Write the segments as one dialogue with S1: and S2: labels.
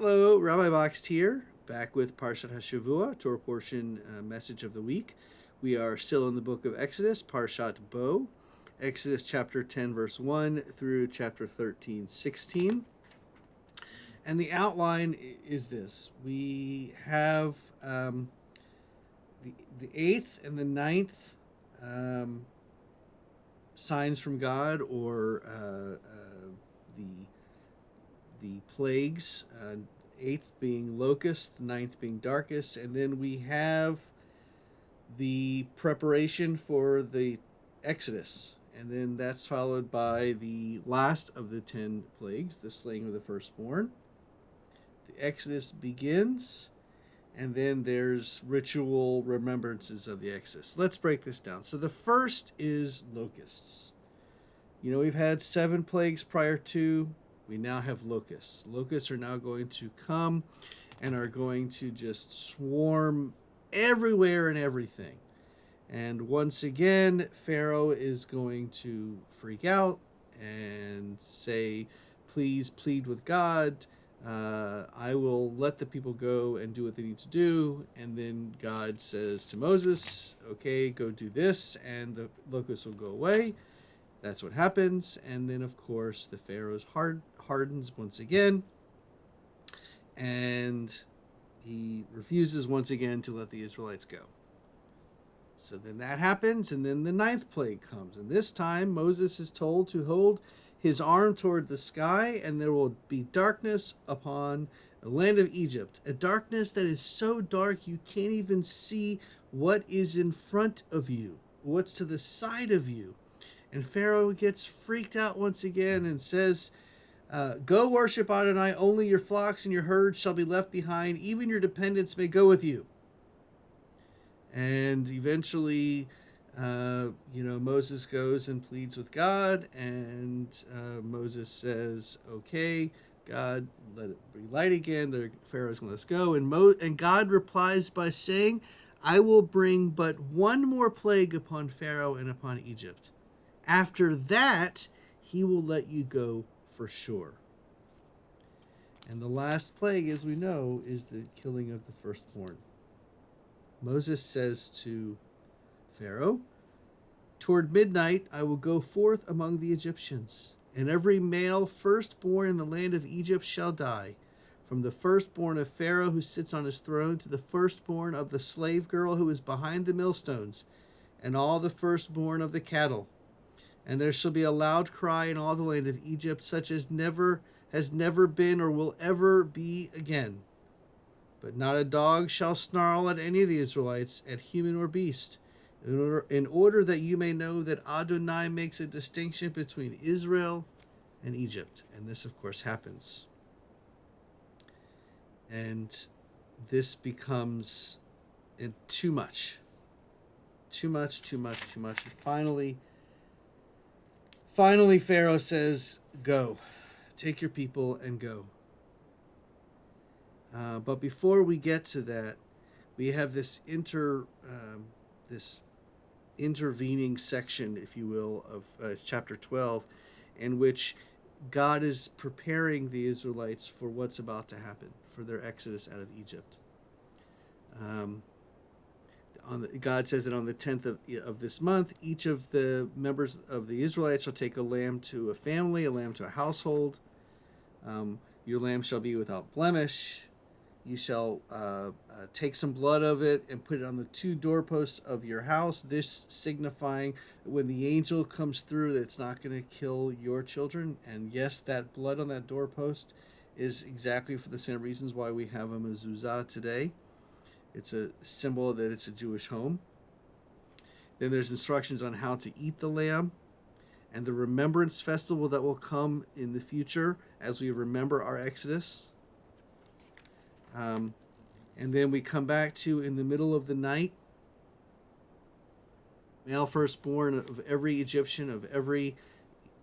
S1: Hello, Rabbi Boxt here, back with Parashat Hashavua, Torah portion message of the week. We are still in the book of Exodus, Parashat Bo, Exodus chapter 10, verse 1 through chapter 13, 16. And the outline is this. We have the 8th and the ninth signs from God, or the plagues, eighth being locust, the ninth being darkest, and then we have the preparation for the Exodus, and then that's followed by the last of the 10 plagues, the slaying of the firstborn. The Exodus begins, and then there's ritual remembrances of the Exodus. Let's break this down. So the first is locusts. We've had 7 plagues prior to. We now have locusts. Locusts are now going to come and are going to just swarm everywhere and everything. And once again, Pharaoh is going to freak out and say, please plead with God. I will let the people go and do what they need to do. And then God says to Moses, okay, go do this, and the locusts will go away. That's what happens. And then, of course, the Pharaoh's hardens once again, and he refuses once again to let the Israelites go. So then that happens, and then the 9th plague comes, and this time Moses is told to hold his arm toward the sky, and there will be darkness upon the land of Egypt, a darkness that is so dark you can't even see what is in front of you, what's to the side of you. And Pharaoh gets freaked out once again and says, go worship Adonai, only your flocks and your herds shall be left behind, even your dependents may go with you. And eventually, Moses goes and pleads with God, and Moses says, okay, God, let it be light again. The Pharaoh's going to let us go. And God replies by saying, I will bring but one more plague upon Pharaoh and upon Egypt. After that, he will let you go for sure. And the last plague, as we know, is the killing of the firstborn. Moses says to Pharaoh, toward midnight I will go forth among the Egyptians, and every male firstborn in the land of Egypt shall die, from the firstborn of Pharaoh who sits on his throne to the firstborn of the slave girl who is behind the millstones, and all the firstborn of the cattle. And there shall be a loud cry in all the land of Egypt, such as has never been or will ever be again. But not a dog shall snarl at any of the Israelites, at human or beast, in order that you may know that Adonai makes a distinction between Israel and Egypt. And this, of course, happens. And this becomes too much. And Finally, Pharaoh says, go, take your people and go. But before we get to that, we have this intervening section, if you will, of chapter 12, in which God is preparing the Israelites for what's about to happen, for their exodus out of Egypt. God says that on the 10th of this month, each of the members of the Israelites shall take a lamb to a family, a lamb to a household. Your lamb shall be without blemish. You shall take some blood of it and put it on the 2 doorposts of your house, this signifying that when the angel comes through, that it's not going to kill your children. And yes, that blood on that doorpost is exactly for the same reasons why we have a mezuzah today. It's a symbol that it's a Jewish home. Then there's instructions on how to eat the lamb, and the remembrance festival that will come in the future as we remember our Exodus. And then we come back to, in the middle of the night, male firstborn of every Egyptian, of every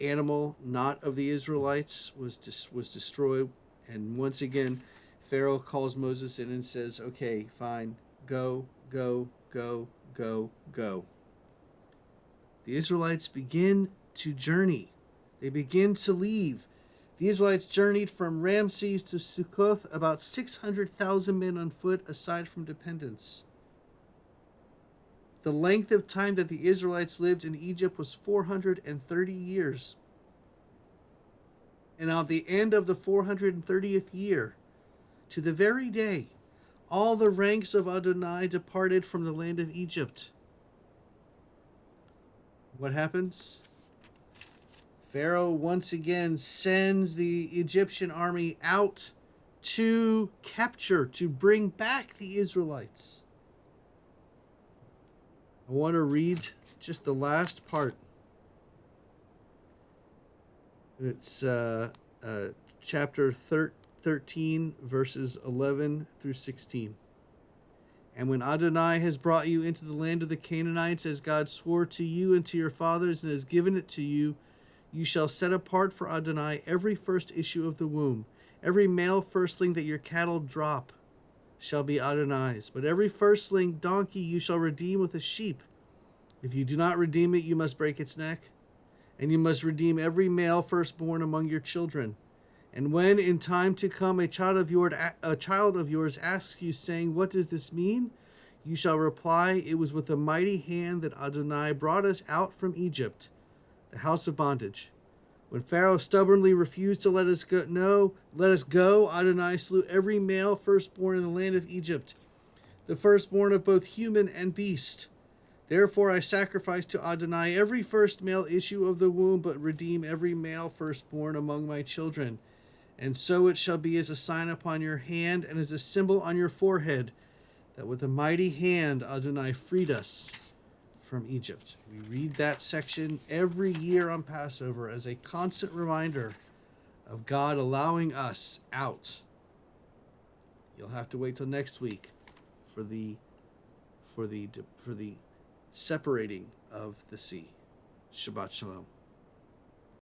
S1: animal not of the Israelites was destroyed. And once again, Pharaoh calls Moses in and says, okay, fine, go. The Israelites begin to journey. They begin to leave. The Israelites journeyed from Ramses to Sukkoth, about 600,000 men on foot, aside from dependents. The length of time that the Israelites lived in Egypt was 430 years. And on the end of the 430th year, to the very day, all the ranks of Adonai departed from the land of Egypt. What happens? Pharaoh once again sends the Egyptian army out to capture, to bring back the Israelites. I want to read just the last part. It's chapter 13, verses 11 through 16. And when Adonai has brought you into the land of the Canaanites, as God swore to you and to your fathers, and has given it to you, you shall set apart for Adonai every first issue of the womb. Every male firstling that your cattle drop shall be Adonai's. But every firstling donkey you shall redeem with a sheep. If you do not redeem it, you must break its neck. And you must redeem every male firstborn among your children. And when in time to come a child of yours asks you, saying, what does this mean? You shall reply, it was with a mighty hand that Adonai brought us out from Egypt, the house of bondage. When Pharaoh stubbornly refused to let us go, Adonai slew every male firstborn in the land of Egypt, the firstborn of both human and beast. Therefore I sacrifice to Adonai every first male issue of the womb, but redeem every male firstborn among my children. And so it shall be as a sign upon your hand and as a symbol on your forehead, that with a mighty hand Adonai freed us from Egypt. We read that section every year on Passover as a constant reminder of God allowing us out. You'll have to wait till next week for the separating of the sea. Shabbat Shalom.